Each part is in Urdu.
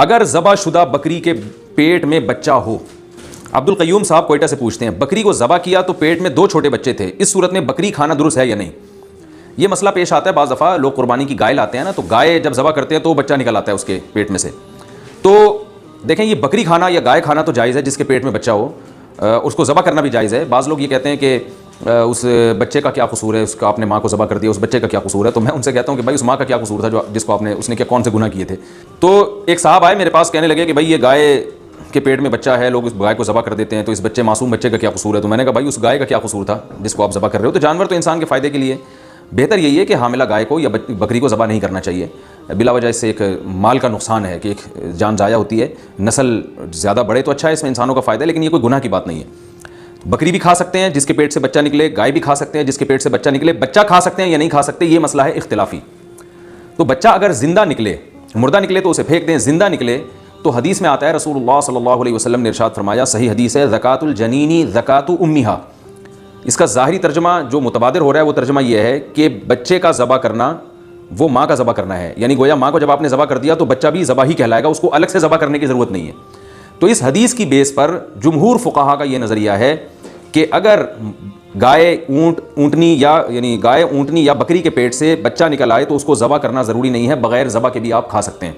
اگر ذبح شدہ بکری کے پیٹ میں بچہ ہو. عبد القیوم صاحب کوئٹہ سے پوچھتے ہیں بکری کو ذبح کیا تو پیٹ میں 2 چھوٹے بچے تھے, اس صورت میں بکری کھانا درست ہے یا نہیں؟ یہ مسئلہ پیش آتا ہے بعض دفعہ لوگ قربانی کی گائے لاتے ہیں نا, تو گائے جب ذبح کرتے ہیں تو بچہ نکل آتا ہے اس کے پیٹ میں سے. تو دیکھیں یہ بکری کھانا یا گائے کھانا تو جائز ہے جس کے پیٹ میں بچہ ہو, اس کو ذبح کرنا بھی جائز ہے. بعض لوگ یہ کہتے ہیں کہ اس بچے کا کیا قصور ہے, اس کا آپ نے ماں کو ذبح کر دیا, اس بچے کا کیا قصور ہے؟ تو میں ان سے کہتا ہوں کہ بھائی اس ماں کا کیا قصور تھا جو جس کو آپ نے, اس نے کیا کون سے گناہ کیے تھے؟ تو ایک صاحب آئے میرے پاس کہنے لگے کہ بھائی یہ گائے کے پیٹ میں بچہ ہے, لوگ اس گائے کو ذبح کر دیتے ہیں, تو اس بچے معصوم بچے کا کیا قصور ہے؟ تو میں نے کہا بھائی اس گائے کا کیا قصور تھا جس کو آپ ذبح کر رہے ہو؟ تو جانور تو انسان کے فائدے کے لیے, بہتر یہی ہے کہ حاملہ گائے کو یا بکری کو ذبح نہیں کرنا چاہیے بلا وجہ. اس سے ایک مال کا نقصان ہے کہ ایک جان ضائع ہوتی ہے, نسل زیادہ بڑھے تو اچھا ہے, اس میں انسانوں کا فائدہ ہے, لیکن یہ کوئی گناہ کی بات نہیں ہے. بکری بھی کھا سکتے ہیں جس کے پیٹ سے بچہ نکلے, گائے بھی کھا سکتے ہیں جس کے پیٹ سے بچہ نکلے. بچہ کھا سکتے ہیں یا نہیں کھا سکتے یہ مسئلہ ہے اختلافی. تو بچہ اگر زندہ نکلے, مردہ نکلے تو اسے پھینک دیں, زندہ نکلے تو حدیث میں آتا ہے رسول اللہ صلی اللہ علیہ وسلم نے ارشاد فرمایا, صحیح حدیث ہے, زکوٰۃ الجنین زکوٰۃ امہا. اس کا ظاہری ترجمہ جو متبادر ہو رہا ہے وہ ترجمہ یہ ہے کہ بچے کا ذبح کرنا وہ ماں کا ذبح کرنا ہے, یعنی گویا ماں کو جب آپ نے ذبح کر دیا تو بچہ بھی ذبح ہی کہلائے گا, اس کو الگ سے ذبح کرنے کی ضرورت نہیں ہے. تو اس حدیث کی بیس پر جمہور فقہا کا یہ نظریہ ہے کہ اگر گائے اونٹنی یا بکری کے پیٹ سے بچہ نکل آئے تو اس کو ذبح کرنا ضروری نہیں ہے, بغیر ذبح کے بھی آپ کھا سکتے ہیں.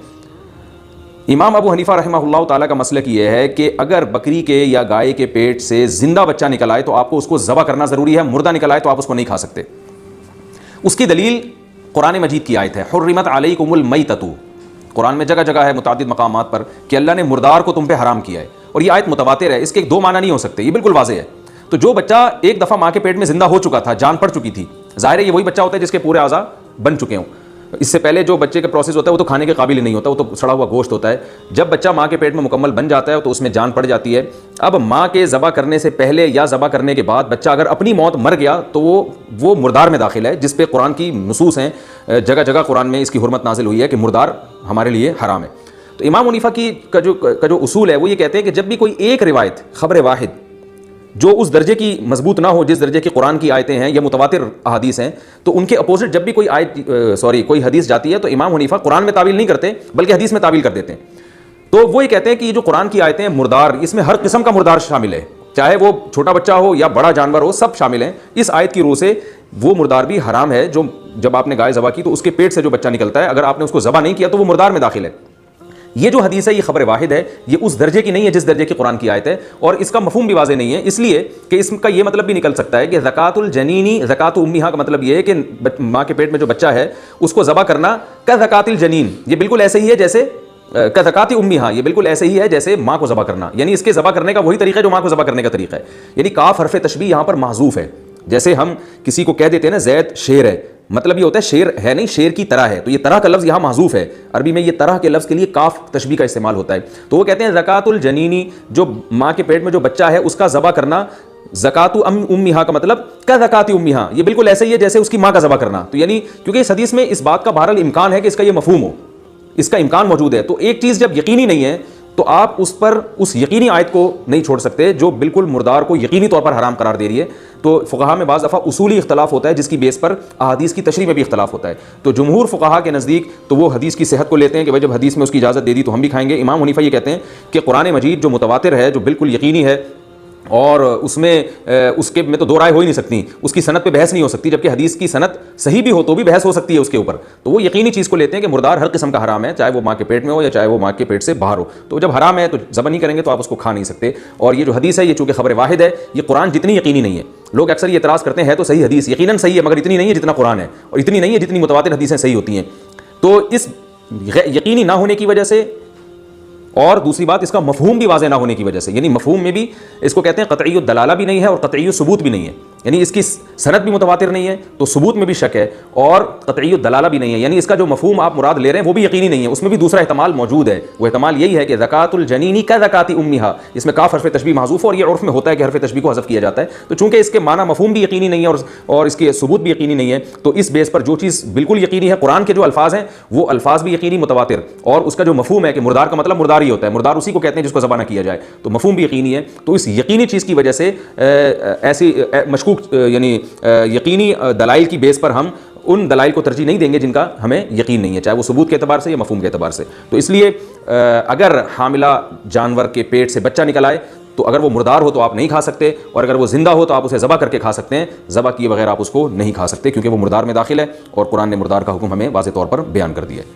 امام ابو حنیفہ رحمہ اللہ تعالیٰ کا مسلک یہ ہے کہ اگر بکری کے یا گائے کے پیٹ سے زندہ بچہ نکل آئے تو آپ کو اس کو ذبح کرنا ضروری ہے, مردہ نکل آئے تو آپ اس کو نہیں کھا سکتے. اس کی دلیل قرآن مجید کی آیت ہے, حرمت علیکم المیتۃ. قرآن میں جگہ جگہ ہے متعدد مقامات پر کہ اللہ نے مردار کو تم پہ حرام کیا ہے, اور یہ آیت متواتر ہے, اس کے 2 معنی نہیں ہو سکتے, یہ بالکل واضح ہے. تو جو بچہ ایک دفعہ ماں کے پیٹ میں زندہ ہو چکا تھا, جان پڑ چکی تھی, ظاہر ہے یہ وہی بچہ ہوتا ہے جس کے پورے اعضاء بن چکے ہوں. اس سے پہلے جو بچے کا پروسیس ہوتا ہے وہ تو کھانے کے قابل ہی نہیں ہوتا, وہ تو سڑا ہوا گوشت ہوتا ہے. جب بچہ ماں کے پیٹ میں مکمل بن جاتا ہے تو اس میں جان پڑ جاتی ہے. اب ماں کے ذبح کرنے سے پہلے یا ذبح کرنے کے بعد بچہ اگر اپنی موت مر گیا تو وہ مردار میں داخل ہے, جس پہ قرآن کی نصوص ہیں, جگہ جگہ قرآن میں اس کی حرمت نازل ہوئی ہے کہ مردار ہمارے لیے حرام ہے. تو امام حنیفہ کا جو اصول ہے وہ یہ کہتے ہیں کہ جب بھی کوئی ایک روایت, خبر واحد جو اس درجے کی مضبوط نہ ہو جس درجے کی قرآن کی آیتیں ہیں یا متواتر احادیث ہیں, تو ان کے اپوزٹ جب بھی کوئی حدیث جاتی ہے تو امام حنیفہ قرآن میں تعویل نہیں کرتے بلکہ حدیث میں تعویل کر دیتے ہیں. تو وہ یہ کہتے ہیں کہ یہ جو قرآن کی آیتیں ہیں مردار, اس میں ہر قسم کا مردار شامل ہے, چاہے وہ چھوٹا بچہ ہو یا بڑا جانور ہو, سب شامل ہیں. اس آیت کی روح سے وہ مردار بھی حرام ہے جو جب آپ نے گائے ذبح کی تو اس کے پیٹ سے جو بچہ نکلتا ہے, اگر آپ نے اس کو ذبح نہیں کیا تو وہ مردار میں داخل ہے. یہ جو حدیث ہے یہ خبر واحد ہے, یہ اس درجے کی نہیں ہے جس درجے کی قرآن کی آیت ہے, اور اس کا مفہوم بھی واضح نہیں ہے, اس لیے کہ اس کا یہ مطلب بھی نکل سکتا ہے کہ زکوٰۃ الجنینی زکوٰۃ امہا کا مطلب یہ ہے کہ ماں کے پیٹ میں جو بچہ ہے اس کو ذبح کرنا کا زکوٰۃ الجنین, یہ بالکل ایسے ہی ہے جیسے کا زکوٰۃ امہا, یہ بالکل ایسے ہی ہے جیسے ماں کو ذبح کرنا, یعنی اس کے ذبح کرنے کا وہی طریقہ ہے جو ماں کو ذبح کرنے کا طریقہ ہے. یعنی کاف حرف تشبیہ یہاں پر محذوف ہے. جیسے ہم کسی کو کہہ دیتے ہیں نا زید شیر ہے, مطلب یہ ہوتا ہے شیر ہے نہیں, شیر کی طرح ہے, تو یہ طرح کا لفظ یہاں محذوف ہے. عربی میں یہ طرح کے لفظ کے لیے کاف تشبیہ کا استعمال ہوتا ہے. تو وہ کہتے ہیں زکوٰۃ الجنینی, جو ماں کے پیٹ میں جو بچہ ہے اس کا ذبح کرنا, زکوٰۃ امہا کا مطلب کا زکوٰۃ امہا, یہ بالکل ایسے ہی ہے جیسے اس کی ماں کا ذبح کرنا. تو یعنی کیونکہ اس حدیث میں اس بات کا بہرحال امکان ہے کہ اس کا یہ مفہوم ہو, اس کا امکان موجود ہے. تو ایک چیز جب یقینی نہیں ہے تو آپ اس پر اس یقینی آیت کو نہیں چھوڑ سکتے جو بالکل مردار کو یقینی طور پر حرام قرار دے رہی ہے. تو فقہا میں بعض دفعہ اصولی اختلاف ہوتا ہے جس کی بیس پر احادیث کی تشریح میں بھی اختلاف ہوتا ہے. تو جمہور فقہا کے نزدیک تو وہ حدیث کی صحت کو لیتے ہیں کہ بھائی جب حدیث میں اس کی اجازت دے دی تو ہم بھی کھائیں گے. امام حنیفہ یہ کہتے ہیں کہ قرآن مجید جو متواتر ہے, جو بالکل یقینی ہے, اور اس کے میں تو 2 رائے ہو ہی نہیں سکتی, اس کی سند پہ بحث نہیں ہو سکتی, جبکہ حدیث کی سند صحیح بھی ہو تو بھی بحث ہو سکتی ہے اس کے اوپر. تو وہ یقینی چیز کو لیتے ہیں کہ مردار ہر قسم کا حرام ہے, چاہے وہ ماں کے پیٹ میں ہو یا چاہے وہ ماں کے پیٹ سے باہر ہو. تو جب حرام ہے تو ذبح نہیں کریں گے تو آپ اس کو کھا نہیں سکتے. اور یہ جو حدیث ہے یہ چونکہ خبر واحد ہے, یہ قرآن جتنی یقینی نہیں ہے. لوگ اکثر یہ اعتراض کرتے ہیں تو صحیح حدیث یقیناً صحیح ہے مگر اتنی نہیں ہے جتنا قرآن ہے, اور اتنی نہیں ہے جتنی متواتر حدیثیں صحیح ہوتی ہیں. تو اس یقینی نہ ہونے کی وجہ سے, اور دوسری بات اس کا مفہوم بھی واضح نہ ہونے کی وجہ سے, یعنی مفہوم میں بھی اس کو کہتے ہیں قطعی الدلالہ بھی نہیں ہے اور قطعی ثبوت بھی نہیں ہے, یعنی اس کی سند بھی متواتر نہیں ہے تو ثبوت میں بھی شک ہے, اور قطعی الدلالہ بھی نہیں ہے, یعنی اس کا جو مفہوم آپ مراد لے رہے ہیں وہ بھی یقینی نہیں ہے, اس میں بھی دوسرا احتمال موجود ہے. وہ احتمال یہی ہے کہ زکوٰۃ الجنینی کا زکوٰۃ امہا, اس میں کاف حرف تشبیہ محذوف, اور یہ عرف میں ہوتا ہے کہ حرف تشبیہ کو حذف کیا جاتا ہے. تو چونکہ اس کے معنی مفہوم بھی یقینی نہیں ہے اور اس کے ثبوت بھی یقینی نہیں ہے, تو اس بیس پر جو چیز بالکل یقینی ہے, قرآن کے جو الفاظ ہیں وہ الفاظ بھی یقینی متواتر, اور اس کا جو مفہوم ہے کہ مردار کا مطلب مردار ہی ہوتا ہے, مردار اسی کو کہتے ہیں جس کو ذبح نہ کیا جائے, تو مفہوم بھی یقینی ہے. تو اس یقینی چیز کی وجہ سے ایسی مشکوک یعنی یقینی دلائل کی بیس پر ہم ان دلائل کو ترجیح نہیں دیں گے جن کا ہمیں یقین نہیں ہے، چاہے وہ ثبوت کے اعتبار سے یا مفہوم کے اعتبار سے. تو اس لیے اگر حاملہ جانور کے پیٹ سے بچہ نکل آئے تو اگر وہ مردار ہو تو آپ نہیں کھا سکتے، اور اگر وہ زندہ ہو تو آپ اسے ذبح کر کے کھا سکتے ہیں. ذبح کیے بغیر آپ اس کو نہیں کھا سکتے کیونکہ وہ مردار میں داخل ہے، اور قرآن نے مردار کا حکم ہمیں واضح طور پر بیان کر دیا ہے.